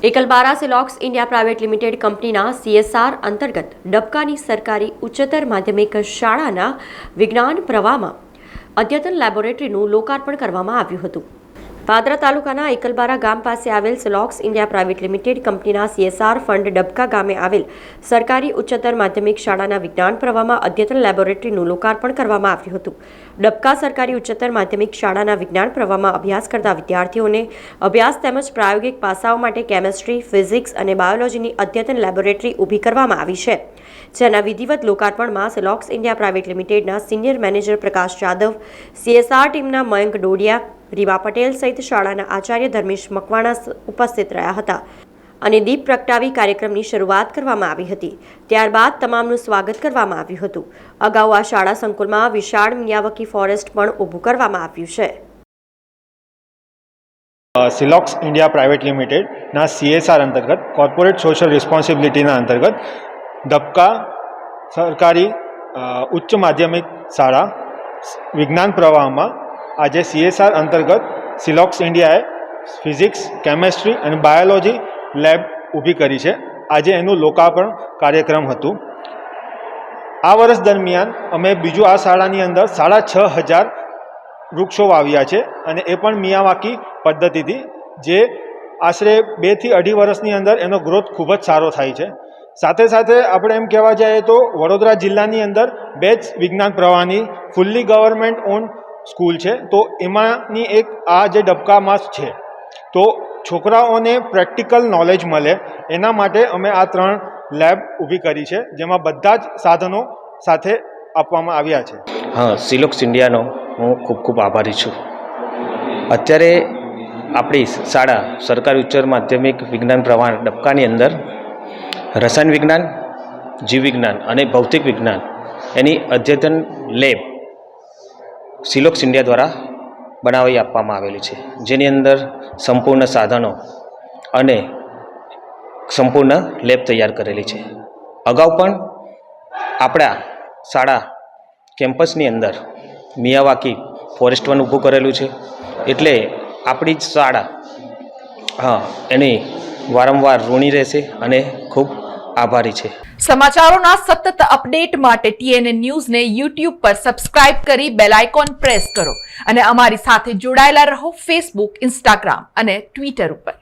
એકલબારા Silox India private limited કંપનીના CSR અંતર્ગત ડબકાની સરકારી ઉચ્ચતર માધ્યમિક શાળાના વિજ્ઞાન પ્રવાહમાં અદ્યતન લેબોરેટરીનું લોકાર્પણ કરવામાં આવ્યું હતું। પાદરા તાલુકાના એકલબારા ગામ પાસે આવેલ સિલોક્સ ઇન્ડિયા પ્રાઇવેટ લિમિટેડ કંપનીના CSR ફંડ ડબકા ગામે આવેલ સરકારી ઉચ્ચતર માધ્યમિક શાળાના વિજ્ઞાન પ્રવાહમાં અદ્યતન લેબોરેટરીનું લોકાર્પણ કરવામાં આવ્યું હતું। ડબકા સરકારી ઉચ્ચતર માધ્યમિક શાળાના વિજ્ઞાન પ્રવાહમાં અભ્યાસ કરતા વિદ્યાર્થીઓને અભ્યાસ તેમજ પ્રાયોગિક પાસાઓ માટે કેમેસ્ટ્રી, ફિઝિક્સ અને બાયોલોજીની અદ્યતન લેબોરેટરી ઊભી કરવામાં આવી છે, જેના વિધિવત લોકાર્પણમાં સિલોક્સ ઇન્ડિયા પ્રાઇવેટ લિમિટેડના સિનિયર મેનેજર પ્રકાશ જાદવ, CSR ટીમના મયંક ડોડિયા, રીવા પટેલ સહિત શાળાના આચાર્ય ધર્મેશ મકવાણા ઉપસ્થિત રહ્યા હતા અને દીપ પ્રગટાવી કાર્યક્રમની શરૂઆત કરવામાં આવી હતી। ત્યારબાદ તમામનું સ્વાગત કરવામાં આવ્યું હતું। અગાઉ આ શાળા સંકુલમાં વિશાળ મિયાવાકી ફોરેસ્ટ પણ ઊભું કરવામાં આવ્યું છે। સિલોક્સ ઇન્ડિયા પ્રાઇવેટ લિમિટેડના CSR અંતર્ગત કોર્પોરેટ સોશિયલ રિસ્પોન્સિબિલિટીના અંતર્ગત ડબકા સરકારી ઉચ્ચ માધ્યમિક શાળા વિજ્ઞાન પ્રવાહમાં આજે CSR અંતર્ગત સિલોક્સ ઇન્ડિયાએ ફિઝિક્સ, કેમેસ્ટ્રી અને બાયોલોજી લેબ ઊભી કરી છે। આજે એનું લોકાર્પણ કાર્યક્રમ હતું। આ વર્ષ દરમિયાન અમે બીજું આ શાળાની અંદર 6500 વૃક્ષો વાવ્યા છે અને એ પણ મિયાવાકી પદ્ધતિથી, જે આશરે 2 થી 2.5 વર્ષની અંદર એનો ગ્રોથ ખૂબ જ સારો થાય છે। સાથે સાથે આપણે એમ કહેવા જઈએ તો વડોદરા જિલ્લાની અંદર 2 જ વિજ્ઞાન પ્રવાહની ફુલ્લી ગવર્મેન્ટ ઓન સ્કૂલ છે, તો એમાંની એક આ જે ડબકામાં છે। તો છોકરાઓને પ્રેક્ટિકલ નોલેજ મળે એના માટે અમે આ 3 લેબ ઊભી કરી છે, જેમાં બધા જ સાધનો સાથે આપવામાં આવ્યા છે। હા, સિલોક્સ ઇન્ડિયાનો હું ખૂબ ખૂબ આભારી છું। અત્યારે આપણી શાળા સરકારી ઉચ્ચતર માધ્યમિક વિજ્ઞાન પ્રવાહ ડબકાની અંદર રસાયણ વિજ્ઞાન, જીવ વિજ્ઞાન અને ભૌતિક વિજ્ઞાન એની અદ્યતન લેબ સિલોક્સ ઇન્ડિયા દ્વારા બનાવી આપવામાં આવેલી છે, જેની અંદર સંપૂર્ણ સાધનો અને સંપૂર્ણ લેબ તૈયાર કરેલી છે। અગાઉ પણ આપણા શાળા કેમ્પસની અંદર મિયાવાકી ફોરેસ્ટ વન ઊભું કરેલું છે, એટલે આપણી જ શાળા એની વારંવાર ઋણી રહેશે અને ખૂબ આભારી છે। સમાચારોના સતત અપડેટ માટે TNN ન્યૂઝને YouTube પર સબસ્ક્રાઇબ કરી બેલ આઇકોન પ્રેસ કરો અને અમારી સાથે જોડાયેલા રહો Facebook, Instagram અને Twitter ઉપર।